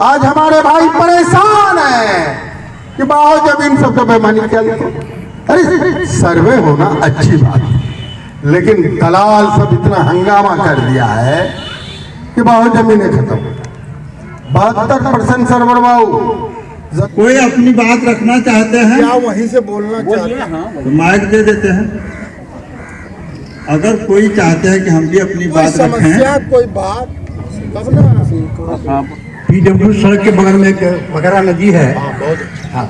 आज हमारे भाई परेशान है कि बाहो जमीन सब तो बेईमानी किया जाता। अरे सर्वे होना अच्छी बात है, लेकिन दलाल सब इतना हंगामा कर दिया है कि बाहो जमीनें खत्म। 72% सर्वर बाबू। कोई अपनी बात रखना चाहते हैं क्या वहीं से बोलना चाहते हैं? तो माइक दे देते हैं। अगर कोई चाहते हैं कि हम भी अपनी बात रखें, कोई बात तब ना। PW सड़क के बगल में एक वगैरह नदी है, हाँ,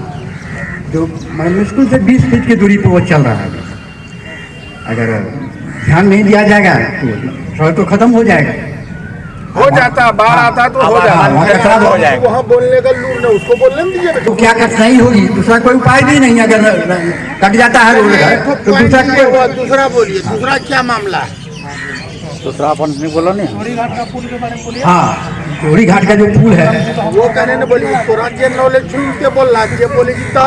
जो मुश्किल से 20 फीट की दूरी पर वो चल रहा है। अगर ध्यान नहीं दिया जाएगा तो सड़क तो खत्म हो जाएगा, हो जाता, बाढ़ आता तो हो जाएगा। वहाँ बोलने का लूर ना, उसको बोलने दीजिए। तो क्या कठिनाई होगी? दूसरा कोई उपाय भी नहीं। अगर कट जाता है रोड तो दूसरा बोलिए, दूसरा क्या मामला है? दूसरा अपन ने बोला नहीं, जोड़ी घाट का पुल के बारे में बोलिए। हाँ, जोड़ी घाट का जो पुल है वो कहने न बोलिए, राज्य नॉलेज छूट के बोल रहा है, बोलेगी तो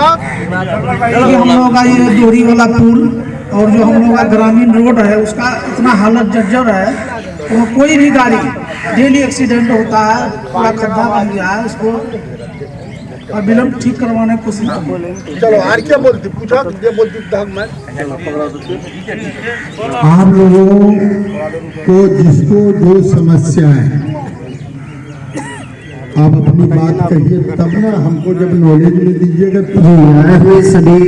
हम लोगों का ये जोड़ी वाला पुल और जो हम लोग का ग्रामीण रोड है उसका इतना हालत जर्जर है, तो कोई भी गाड़ी डेली एक्सीडेंट होता है, पूरा खड्डा बन गया है, उसको और विलम्ब ठीक करवाने की कोशिश बोलेंगे। चलो आर क्या बोलती, पूछा ये बोलती दाग में। आप लोगों को जिसको जो समस्याएं, आप अपनी बात कहिए तब ना, हमको जब नॉलेज में दीजिएगा तो। आए हुए सभी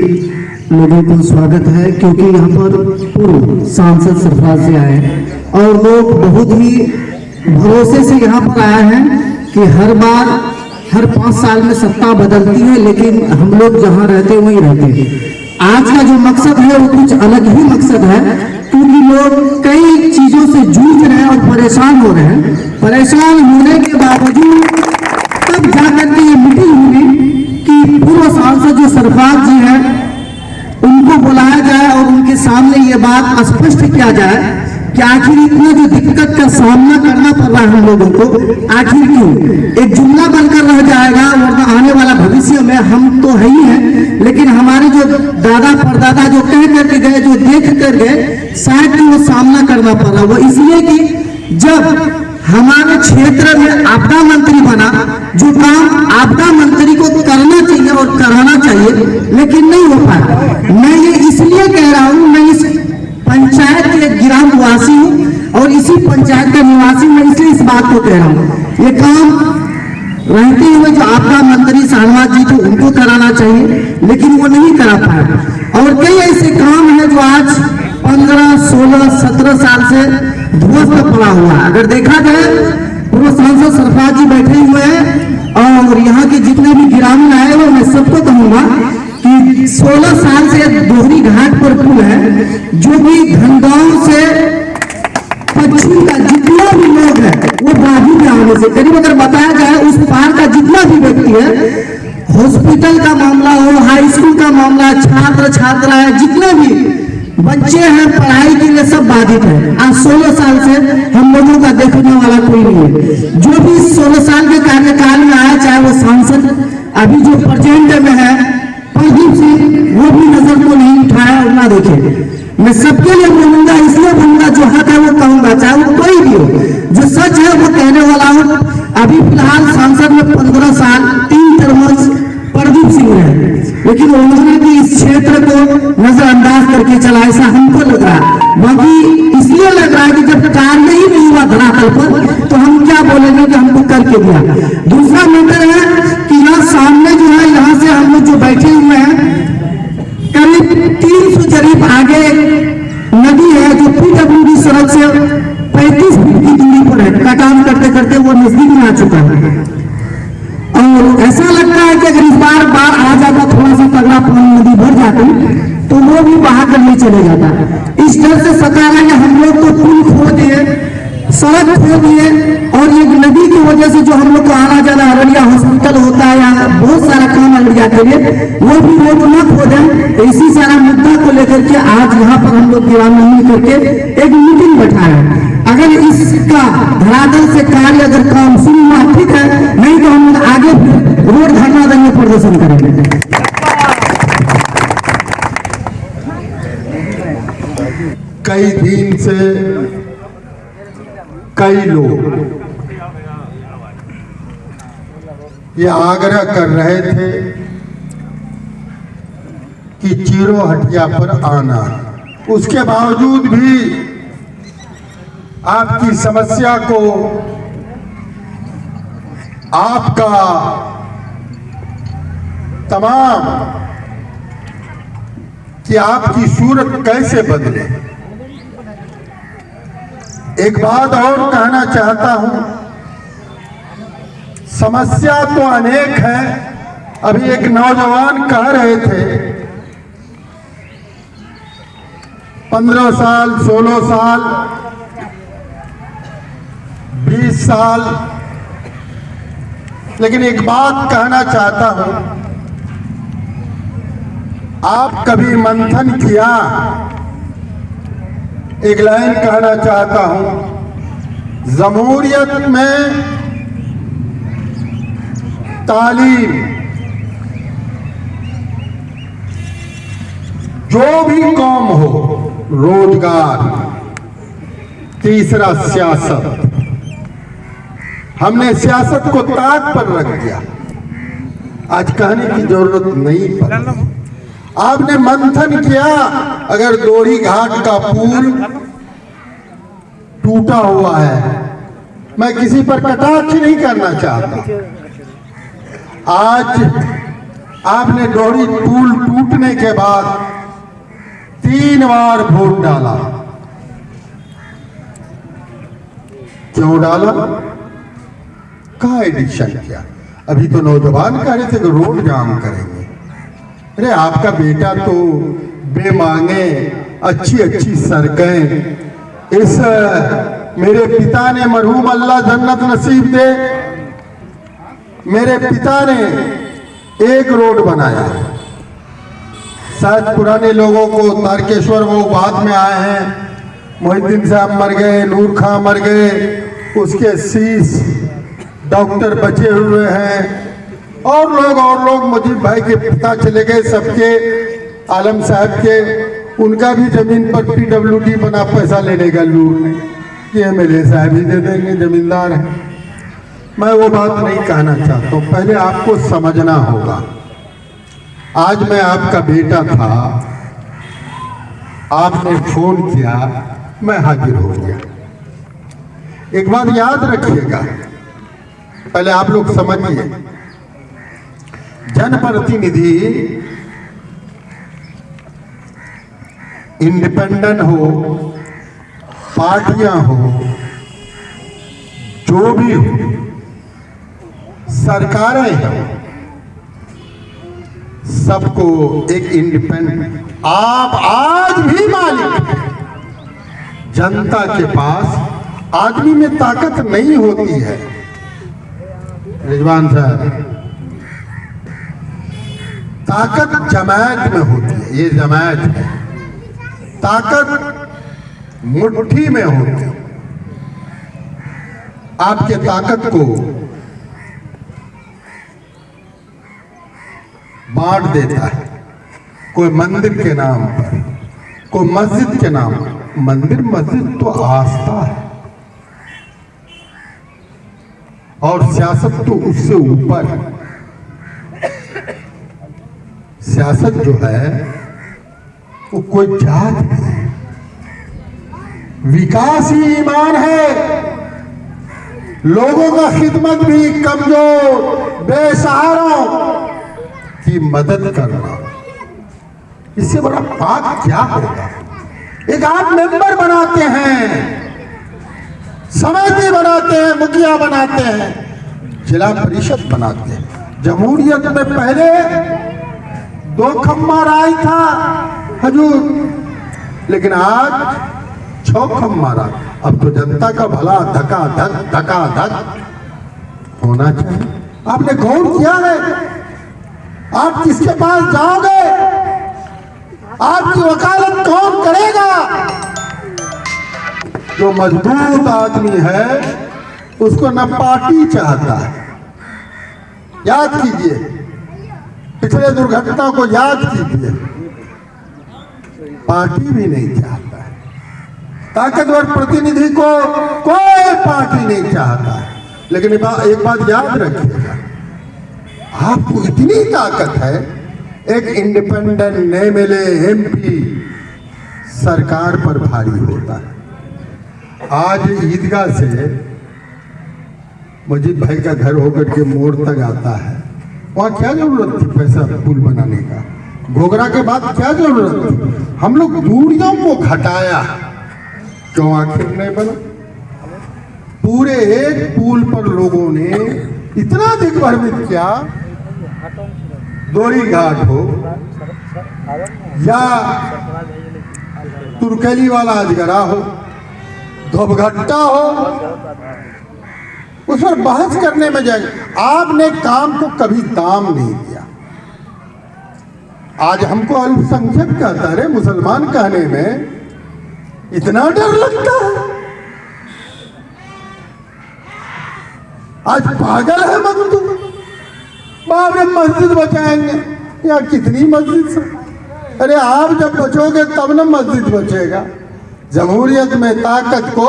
लोगों को स्वागत है, क्योंकि यहाँ पर पूर्व सांसद सरफराज से आए हैं और लोग बहुत ही भरोसे से यहाँ पर आए हैं कि हर बार हर 5 साल में सत्ता बदलती है, लेकिन हम लोग जहाँ रहते हैं वहीं रहते हैं। आज का जो मकसद है वो कुछ अलग ही मकसद है, क्योंकि लोग कई चीजों से जूझ रहे हैं और परेशान हो रहे हैं। परेशान होने के बावजूद तब जाकर के ये मीटिंग हुई कि पूर्व सांसद जो सरफराज जी हैं उनको बुलाया जाए और उनके सामने ये बात स्पष्ट किया जाए कि आखिर इतना जो दिक्कत का सामना करना पड़ रहा है हम लोगों को, आखिर क्यों? एक जुमला बनकर रह जाएगा, वरना आने वाला भविष्य में हम तो है ही हैं, लेकिन हमारे जो दादा परदादा जो कह करके गए, जो देख कर गए, शायद कि वो सामना करना पड़ रहा। वो इसलिए कि जब हमारे क्षेत्र में आपदा मंत्री बना, जो काम आपदा मंत्री को करना चाहिए और कराना चाहिए, लेकिन नहीं हो पाया। मैं ये इसलिए कह रहा हूँ, मैं इस पंचायत के ग्राम वासी हूँ और इसी पंचायत का निवासी, मैं इसलिए इस बात को कह रहा हूँ। ये काम रहते हुए जो आपदा मंत्री शाहनवाज जी थे उनको कराना चाहिए, लेकिन वो नहीं करा पाए। और कई ऐसे काम हैं जो आज 15, 16, 17 साल से ध्वस्त पड़ा हुआ है। अगर देखा जाए, पूर्व सांसद सरफराज जी बैठे हुए हैं और यहाँ के जितने भी ग्रामीण आए हुए, मैं सबको कहूँगा कि 16 साल से दोहरी घाट पर पुल है, जो भी धनगांव से पश्चिम का जितना भी लोग है वो बागी में आने से करीब, अगर बताया जाए उस पार का जितना भी व्यक्ति है, हॉस्पिटल का मामला हो, हाई स्कूल का मामला, छात्र छात्रा है, जितने भी बच्चे हैं पढ़ाई के लिए सब बाधित है। आज 16 साल से हम लोगों का देखने वाला कोई नहीं है। जो भी 16 साल के कार्यकाल में आया, चाहे वो सांसद अभी जो प्रेजेंट में है प्रदीप सिंह, वो भी नजर को नहीं उठाया और ना देखे। मैं सबके लिए बोलूंगा, इसलिए बोलूंगा, जो हक है वो कहूंगा, चाहे वो कोई भी हो, जो सच है वो कहने वाला हो। अभी फिलहाल सांसद में 15 साल 3 टर्म्स प्रदीप सिंह है, लेकिन उन्होंने भी इस क्षेत्र को नजरअंदाज करके चला, ऐसा हमको लग रहा है। बाकी इसलिए लग रहा है कि जब कार्य ही नहीं हुआ धरातल पर, तो हम क्या बोलेंगे कि हमको करके दिया। दूसरा मैटर है कि यहाँ सामने जो है, यहाँ से हम लोग जो बैठे हुए हैं, करीब 300 करीब आगे नदी है जो PWD सड़क से 35 फीट की दूरी पर है। का काम करते करते वो नजदीक में आ चुका है और ऐसा लगता है कि अगर इस बार आ जाता, थोड़ा सा तगड़ा पानी नदी भर जाती, तो वो भी बहा कर नहीं चले जाता। इस डर से सरकार है कि हम लोग तो पुल खो दिए, सड़क खो दिए, और ये नदी की वजह से जो हम लोग को आना जाना अररिया हॉस्पिटल होता है या बहुत सारा काम अररिया के लिए, वो भी रोड न खो दें। तो इसी सारा मुद्दा को लेकर के आज यहाँ पर हम लोग गिरामी करके एक मीटिंग बैठा है। अगर इसका धरातल से कार्य अगर काम शुरू हुआ ठीक है, नहीं तो हम आगे रोड धरना देंगे, प्रदर्शन करेंगे। कई दिन से कई लोग ये आग्रह कर रहे थे कि चीरो हटिया पर आना, उसके बावजूद भी आपकी समस्या को, आपका तमाम कि आपकी सूरत कैसे बदले। एक बात और कहना चाहता हूं, समस्या तो अनेक है। अभी एक नौजवान कह रहे थे 15 साल, 16 साल, 20 साल, लेकिन एक बात कहना चाहता हूं, आप कभी मंथन किया? एक लाइन कहना चाहता हूं, जमहूरियत में तालीम, जो भी कौम हो, रोजगार, तीसरा सियासत। हमने सियासत को ताक पर रख दिया, आज कहने की जरूरत नहीं पड़ती। आपने मंथन किया, अगर दोहरी घाट का पुल टूटा हुआ है, मैं किसी पर कटाक्ष नहीं करना चाहता, आज आपने दोहरी पुल टूटने के बाद 3 बार वोट डाला। क्यों डाला? कहा एडिशन किया? अभी तो नौजवान कह रहे थे कि रोड जाम करेंगे। अरे आपका बेटा तो बेमांगे अच्छी अच्छी सड़कें, इस मेरे पिता ने, मरहूम अल्लाह जन्नत नसीब दे, मेरे पिता ने एक रोड बनाया। शायद पुराने लोगों को, तारकेश्वर वो बाद में आए हैं, मोहिद्दीन साहब मर गए, नूर खां मर गए, उसके 30 डॉक्टर बचे हुए हैं, और लोग मुजीब भाई के पिता चले गए, सबके, आलम साहब के, उनका भी जमीन पर PWD बना, पैसा लेने का लूट नहीं कि MLA साहब ही दे देंगे, जमींदार है। मैं वो बात नहीं कहना चाहता हूँ, पहले आपको समझना होगा। आज मैं आपका बेटा था, आपने फोन किया, मैं हाजिर हो गया। एक बात याद रखिएगा, पहले आप लोग समझिए, जनप्रतिनिधि इंडिपेंडेंट हो, पार्टियां हो, जो भी हो, सरकारें हो, सबको एक इंडिपेंडेंट, आप आज भी मालिक हैं। जनता के पास आदमी में ताकत नहीं होती है। रिजवान साहब, ताकत जमायत में होती है, ये जमायत है। ताकत मुट्ठी में होती है। आपके ताकत को बांट देता है, कोई मंदिर के नाम पर, कोई मस्जिद के नाम पर। मंदिर मस्जिद तो आस्था है, और सियासत तो उससे ऊपर है। सियासत जो है वो कोई जात नहीं है, विकास ही ईमान है। लोगों का खिदमत भी, कमजोर बेसहारों की मदद करना, इससे बड़ा पाप क्या होगा? एक आप मेंबर बनाते हैं, समिति बनाते हैं, मुखिया बनाते हैं, जिला परिषद बनाते हैं। जमहूरियत में पहले 2 खम्मा राय था हजूर, लेकिन आज 6 खम्मा राय। अब तो जनता का भला धका-धक होना चाहिए। आपने गौर किया है? आप किसके पास जाओगे? आपकी वकालत कौन करेगा? जो मजबूत आदमी है उसको न पार्टी चाहता है। याद कीजिए, पिछले दुर्घटना को याद कीजिए, पार्टी भी नहीं चाहता है। ताकतवर प्रतिनिधि को कोई पार्टी नहीं चाहता है। लेकिन एक बात याद रखिएगा, आपको इतनी ताकत है, एक इंडिपेंडेंट एमएलए MP सरकार पर भारी होता है। आज ईदगाह से मजीद भाई का घर होकर के मोड़ तक आता है, वहाँ क्या जरूरत थी पैसा पुल बनाने का? घोघरा के बाद क्या जरूरत थी? हम लोग दूरियों को घटाया, क्यों आखिर नहीं बना? पूरे एक पुल पर लोगों ने इतना दिग्भ्रमित किया, दोरी घाट हो या तुर्कली वाला अजगरा हो, धोबघट्टा हो, उस पर बहस करने में जाएंगे। आपने काम को कभी दाम नहीं दिया। आज हमको अल्पसंख्यक कहता है, मुसलमान कहने में इतना डर लगता है। आज पागल है मजदूर, बाप रे मस्जिद बचाएंगे या कितनी मस्जिद से? अरे आप जब बचोगे तब ना मस्जिद बचेगा। जमहूरियत में ताकत को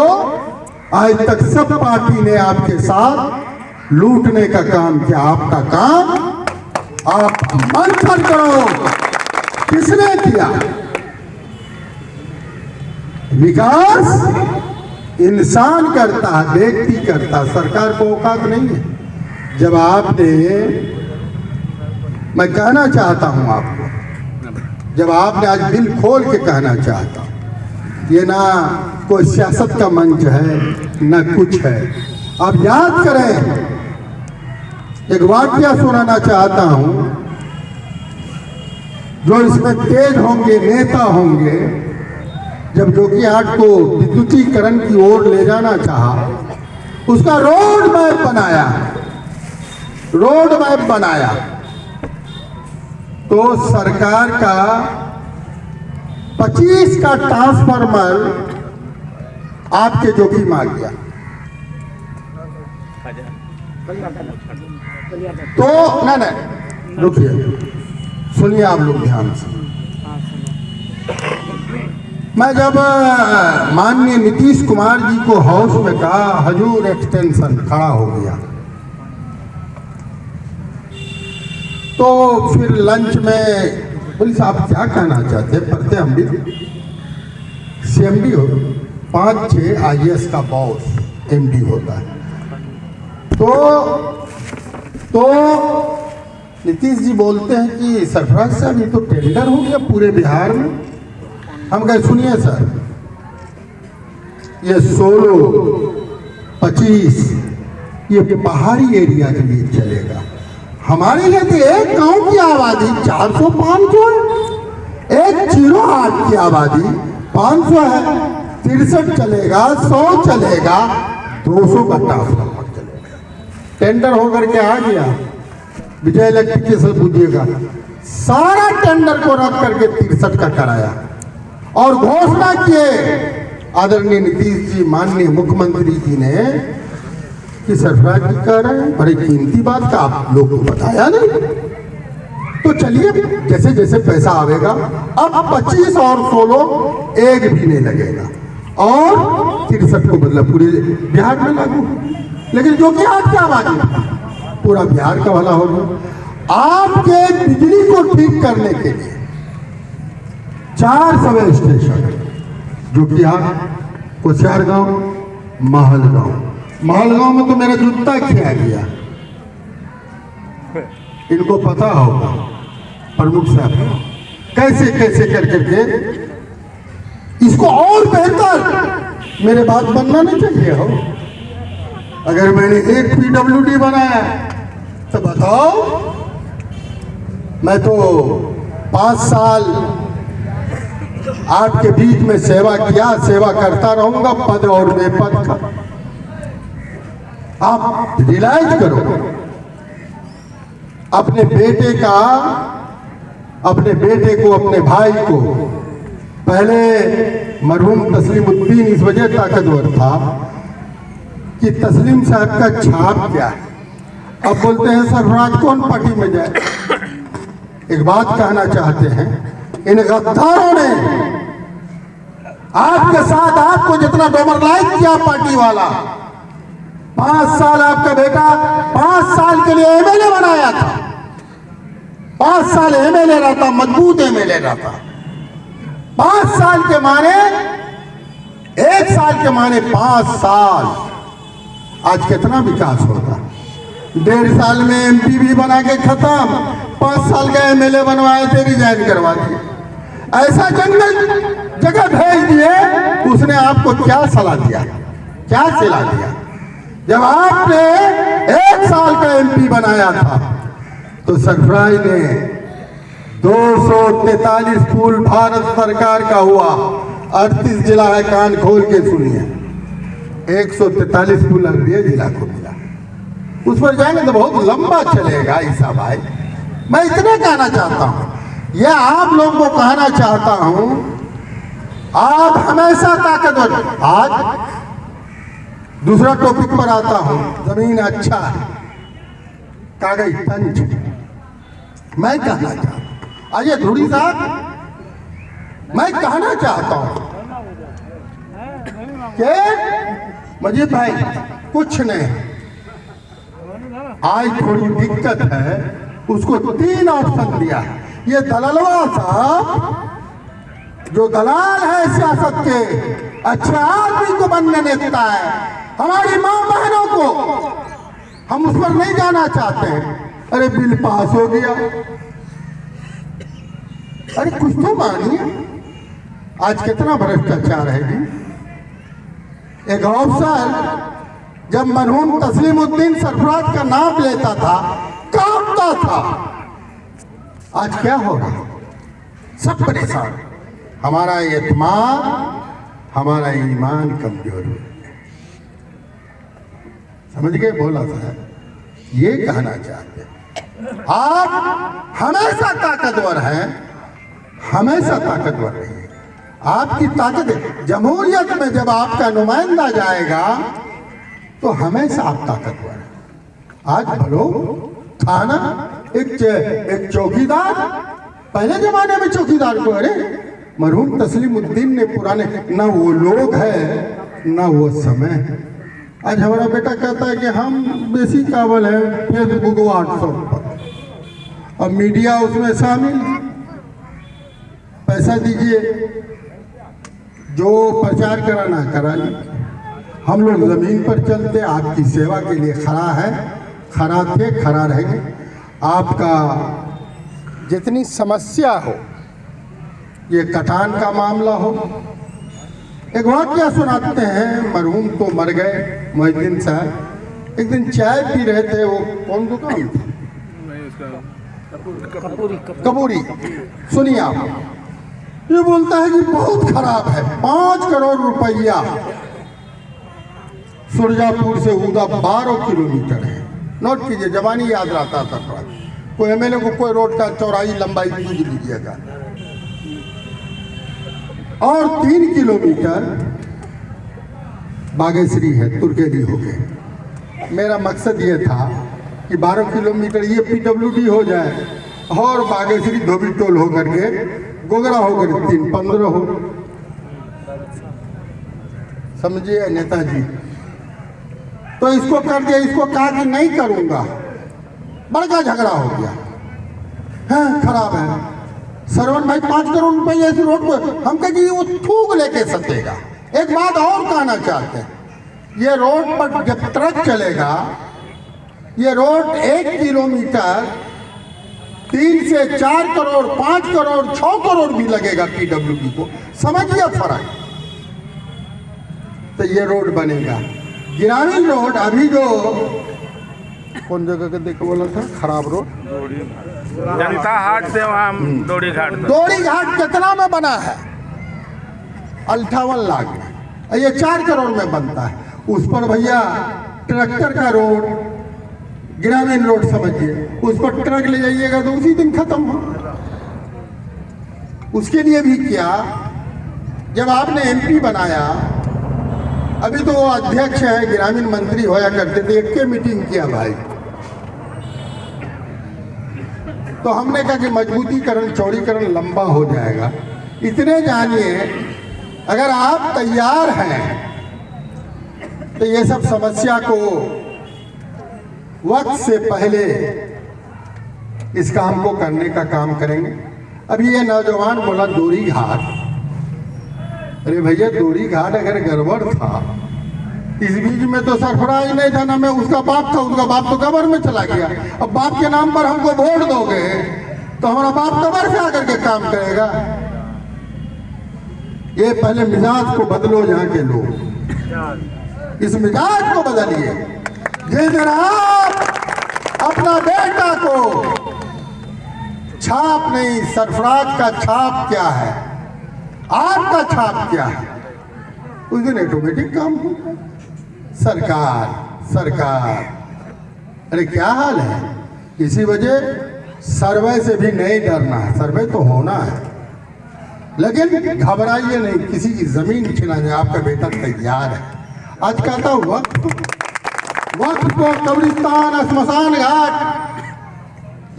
आज तक सब पार्टी ने आपके साथ लूटने का काम किया। आपका काम आप मंथन करो, किसने किया? विकास इंसान करता है, व्यक्ति करता, सरकार को औकात नहीं है। जब आपने, मैं कहना चाहता हूं आपको, जब आपने आज दिल खोल के कहना चाहता हूं, ये ना कोई सियासत का मंच है न कुछ है। आप याद करें, एक वाकया सुनाना चाहता हूं, जो इसमें तेज होंगे नेता होंगे। जब जोकीहाट को विद्युतीकरण की ओर ले जाना चाहा, उसका रोड मैप बनाया, तो सरकार का 25 का ट्रांसफार्मर आपके जोखिम आ गया। तो नहीं रुकिए, सुनिए आप लोग ध्यान से। मैं जब माननीय नीतीश कुमार जी को हाउस में कहा हजूर एक्सटेंशन खड़ा हो गया, तो फिर लंच में बोले साहब क्या कहना चाहते हैं? पढ़ते हम भी CMD हो, 5-6 IAS का बॉस MD होता है। तो नीतीश जी बोलते हैं कि सरफराज साहब ये तो टेंडर हो गया पूरे बिहार में। हम कहे सुनिए सर, ये 16-25 ये पहाड़ी एरिया के लिए चलेगा। हमारे लिए तो एक गांव की आबादी 400-500 है, एक चिरोहाट की आबादी 500 है। 63 चलेगा, 100 चलेगा, 200 का ट्रांसफार्मर चलेगा। टेंडर होकर के आ गया, विजय इलेक्ट्रिक पूछिएगा, सारा टेंडर को रद्द करके 63 का कराया और घोषणा किए आदरणीय नीतीश जी, माननीय मुख्यमंत्री जी ने कि सरफराज जी कह रहे हैं, बड़ी कीमती बात का आप लोग को बताया नहीं। तो चलिए जैसे जैसे पैसा आवेगा, अब 25 और 16 एक भी नहीं लगेगा और 63 को मतलब पूरे बिहार में लागू। लेकिन जो कि आज क्या बात है, पूरा बिहार का भला होगा। आपके बिजली को ठीक करने के लिए 4 सब स्टेशन, जो कि यहाँ कुशियारगांव, महलगांव में तो मेरा जूता खिया गया, इनको पता होगा प्रमुख साहब कैसे कैसे कर करके इसको और बेहतर मेरे बात बनना नहीं चाहिए हो। अगर मैंने एक PWD बनाया तो बताओ, मैं तो 5 साल आपके बीच में सेवा किया, सेवा करता रहूंगा पद और बेपद का। आप रियलाइज करो, अपने बेटे को, अपने भाई को, पहले मरहूम तस्लीमुद्दीन इस वजह ताकतवर था कि तस्लीम साहब का छाप क्या है। अब बोलते हैं सरफराज कौन पार्टी में जाए। एक बात कहना चाहते हैं, इन गद्दारों ने आपके साथ आपको जितना डोमरलाइज किया पार्टी वाला, 5 साल आपका बेटा 5 साल के लिए MLA बनाया था, 5 साल एमएलए रहता, मजबूत एमएलए रहता। 5 साल के माने 1 साल के माने 5 साल। आज कितना विकास होता। 1.5 साल में एमपी भी बना के खत्म, 5 साल का एमएलए बनवाए थे, रिजाइन करवा दिए। ऐसा जगह भेज दिए। उसने आपको क्या सलाह दिया, क्या सिला दिया? जब आपने 1 साल का एमपी बनाया था तो सरफराज ने 243 पुल भारत सरकार का हुआ। 38 जिला है, कान खोल के सुनिए। 143 पुल अगले जिला को मिला। उस पर जाएंगे तो बहुत लंबा चलेगा ईसा भाई। मैं इतने कहना चाहता हूं, यह आप लोगों को कहना चाहता हूं, आप हमेशा ताकतवर। आज दूसरा टॉपिक पर आता हूं। जमीन अच्छा है, कागज पंच। मैं कहना चाहता हूं, अजय धुड़ी साहब, मैं कहना चाहता हूं कि मजीद भाई कुछ नहीं, आज थोड़ी दिक्कत है, उसको 3 ऑप्शन दिया। ये दलालवा साहब जो दलाल है सियासत के, अच्छे आदमी को बनने देता है, हमारी मां बहनों को, हम उस पर नहीं जाना चाहते हैं। अरे बिल पास हो गया, अरे कुछ तो मानिए। आज कितना भ्रष्टाचार है जी। एक अफसर जब मरहूम तस्लीमुद्दीन सरफराज का नाम लेता था, कांपता था। आज क्या हो रहा है? सब परेशान। हमारा एतमाद, हमारा ईमान कमजोर हो गया। समझ गए बोला था? ये कहना चाहते हैं। आप हमेशा ताकतवर हैं, हमेशा ताकतवर रहिए। आपकी ताकत जमहूरियत में जब आपका नुमाइंदा जाएगा तो हमेशा आप ताकतवर हैं। आज भलो थाना एक चौकीदार, पहले जमाने में चौकीदार को, अरे मरहूम तस्लीमुद्दीन ने पुराने, ना वो लोग है ना वो समय है। आज हमारा बेटा कहता है कि हम बेसी काबल है फेसबुक व्हाट्सएप पर, अब मीडिया उसमें शामिल। पैसा दीजिए, जो प्रचार कराना करा लीजिए। हम लोग जमीन पर चलते, आपकी सेवा के लिए खड़ा है, खड़ा थे, खड़ा रहेंगे। आपका जितनी समस्या हो, ये कटान का मामला हो। एक वाकया सुनाते हैं, मरहूम तो मर गए मोहिद्दीन साहब। एक दिन चाय पी रहे थे, वो कौन दुकान थी? कपूरी। सुनिए आप, ये बोलता है कि बहुत खराब है, 5 करोड़ रुपया। सुरजापुर से उदा 12 किलोमीटर है। नोट कीजिए, जवानी याद रहता था थोड़ा। कोई एमएलए को कोई रोड का चौड़ाई लंबाई पूछ लीजिएगा। और 3 किलोमीटर बागेश्वरी है, तुर्केली हो गए। मेरा मकसद ये था कि 12 किलोमीटर ये पीडब्ल्यूडी हो जाए और बागेश्वरी धोबी टोल होकर के गोगरा होकर 3-15 हो। समझिए नेताजी, तो इसको कर दिया। इसको कहा कि नहीं करूंगा, बड़का झगड़ा हो गया। हाँ, खराब है। सरवन भाई 5 करोड़ रुपए ऐसी रोड पर, हम कहें कि वो थूक लेके सकेगा। एक बात और कहना चाहते हैं, ये रोड पर जब ट्रक चलेगा, ये रोड 1 किलोमीटर 3 से 4 करोड़, 5 करोड़, 6 करोड़ भी लगेगा पीडब्ल्यूडी को। समझिए फर्क। तो ये रोड बनेगा ग्रामीण रोड। अभी जो कौन जगह का देखो बोला था खराब रोड, जनता हाट से वहाँ डोरी घाट। डोरी घाट कितना में बना है? 58 लाख में। ये 4 करोड़ में बनता है। उस पर भैया ट्रैक्टर का रोड, ग्रामीण रोड समझिए, उस पर ट्रक ले जाइएगा तो उसी दिन खत्म हो। उसके लिए भी क्या, जब आपने एमपी बनाया, अभी तो वो अध्यक्ष है, ग्रामीण मंत्री होया करते थे, एक के मीटिंग किया भाई। तो हमने कहा कि मजबूतीकरण, चौड़ीकरण लंबा हो जाएगा। इतने जानिए, अगर आप तैयार हैं तो ये सब समस्या को वक्त से पहले इस काम को करने का काम करेंगे। अभी ये नौजवान बोला दोरी घाट, अरे भैया दोरी घाट अगर गड़बड़ था, इस बीच में तो सरफराज नहीं था ना, मैं उसका बाप था, उसका बाप तो कब्र में चला गया। अब बाप के नाम पर हमको वोट दोगे तो हमारा बाप कब्र से आकर के काम करेगा। ये पहले मिजाज को बदलो यहाँ के लोग, इस मिजाज को बदलिए। जिस दिन आप अपना बेटा को छाप नहीं, सरफराज का छाप क्या है, आपका छाप क्या है, उस दिन ऑटोमेटिक काम होगा। सरकार, अरे क्या हाल है। इसी वजह सर्वे से भी नहीं डरना है, सर्वे तो होना है, लेकिन घबराइए नहीं, किसी की जमीन छिनाने आपका बेटा तैयार है। आज कहता हूं वक्त को कब्रिस्तान स्मशान घाट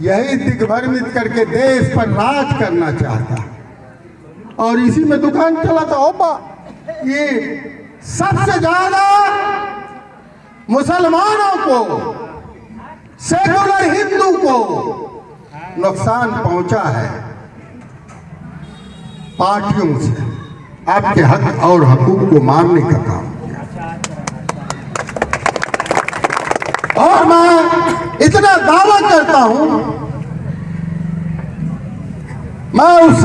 यही दिग्भ्रमित करके देश पर राज करना चाहता, और इसी में दुकान चलाता। ओपा ये सबसे ज्यादा मुसलमानों को, सेकुलर हिंदू को नुकसान पहुंचा है पार्टियों से, आपके हक और हकूक को मारने का काम। और मैं इतना दावा करता हूं, मैं उस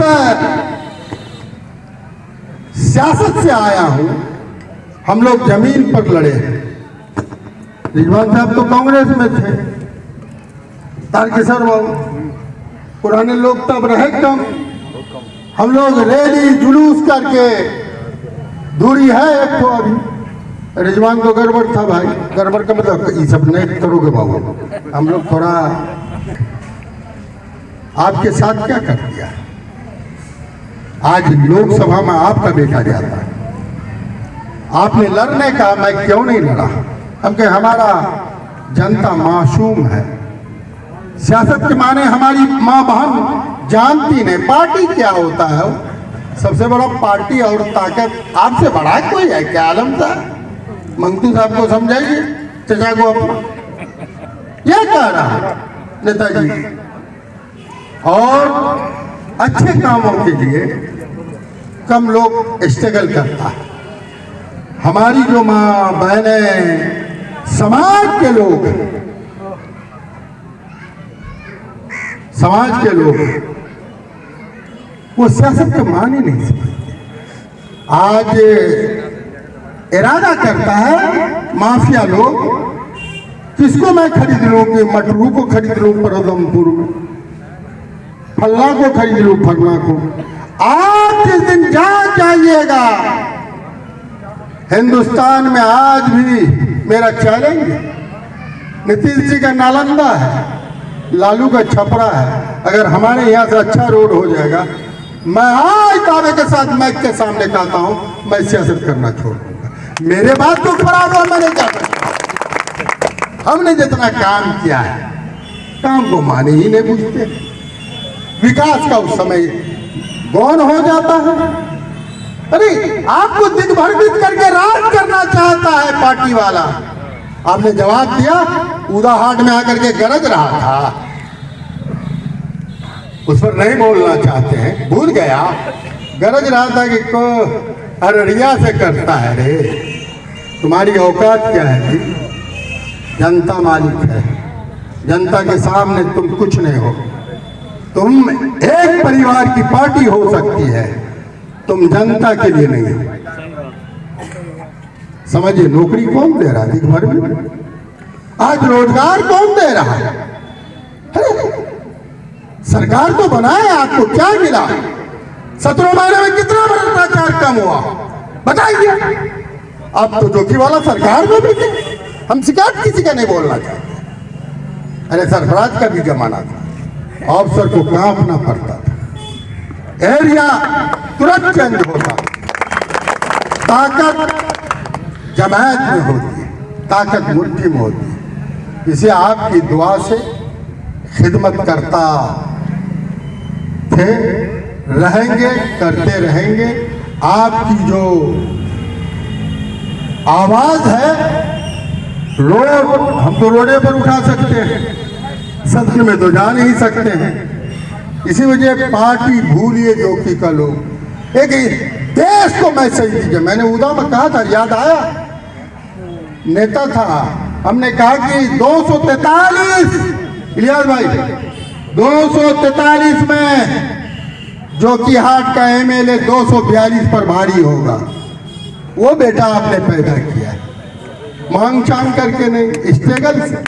सियासत से आया हूं, हम लोग जमीन पर लड़े। रिजवान साहब तो कांग्रेस में थे, तारकेश्वर बाबू, पुराने लोग तब रहे कम, हम लोग रैली जुलूस करके, दूरी है एक तो अभी। रिजवान को गड़बड़ था भाई, गड़बड़ का मतलब ये सब नहीं करोगे बाबू, हम लोग थोड़ा आपके साथ क्या कर दिया। आज लोकसभा में आपका बेटा जाता है, आपने लड़ने का, मैं क्यों नहीं लड़ा, हम कहे हमारा जनता मासूम है। सियासत के माने हमारी माँ बहन जानती नहीं पार्टी क्या होता है। सबसे बड़ा पार्टी और ताकत आपसे बड़ा कोई है क्या? आलम साहब, मंगतू साहब को समझाइए, चचा को अपना, यह कह रहा नेताजी। और अच्छे कामों के लिए कम लोग स्ट्रगल करता है। हमारी जो माँ बहनें, समाज के लोग वो सियासत को मान ही नहीं सकते। आज इरादा करता है माफिया लोग, किसको मैं खरीद लूं, कि मटरू को खरीद लूं परदमपुर में, फल्ला को खरीद लूं फल्ला को। आप जिस दिन जान जाइएगा, हिंदुस्तान में आज भी मेरा चैलेंज, नीतीश जी का नालंदा है, लालू का छपरा है। अगर हमारे यहाँ से अच्छा रोड हो जाएगा, मैं आज दावे के साथ माइक के सामने कहता हूँ, मैं सियासत करना छोड़ दूंगा। मेरे बात तो खराब हो, मैंने क्या करना। हमने जितना काम किया है, काम को माने ही नहीं पूछते। विकास का उस समय गौन हो जाता है। अरे आपको दिग्भ्रमित करके राज करना चाहता है पार्टी वाला। आपने जवाब दिया, उदाहाट में आकर के गरज रहा था, उस पर नहीं बोलना चाहते हैं, भूल गया। गरज रहा था कि को अररिया से करता है रे, तुम्हारी औकात क्या है जी? जनता मालिक है, जनता के सामने तुम कुछ नहीं हो। तुम एक परिवार की पार्टी हो सकती है, तुम जनता के लिए नहीं हो। समझिए, नौकरी कौन दे रहा है दिग्भर में? आज रोजगार कौन दे रहा है? सरकार तो बनाए, आपको क्या मिला? 17 महीने में कितना भ्रष्टाचार कम हुआ बताइए। अब तो जोखी वाला सरकार में भी थे, हम शिकायत किसी का नहीं बोलना चाहते। अरे सरफराज का भी जमाना था, अफसर को कांपना पड़ता था, एरिया तुरंत चेंज होता। ताकत जमायत में होती है, ताकत मुट्ठी में होती है। इसे आपकी दुआ से खिदमत करता थे, रहेंगे, करते रहेंगे। आपकी जो आवाज है, रोड हम तो रोडे पर उठा सकते हैं, सदन में तो जा नहीं सकते हैं। इसी वजह पार्टी भूलिए जो कि का लोग एक देश को मैसेज दीजिए। मैंने उदा में कहा था, याद आया, नेता था, हमने कहा कि 243 इलियास भाई 243 में जो कि हाट का एमएलए 242 पर भारी होगा। वो बेटा आपने पैदा किया, मांग चांग करके नहीं, स्ट्रगल से।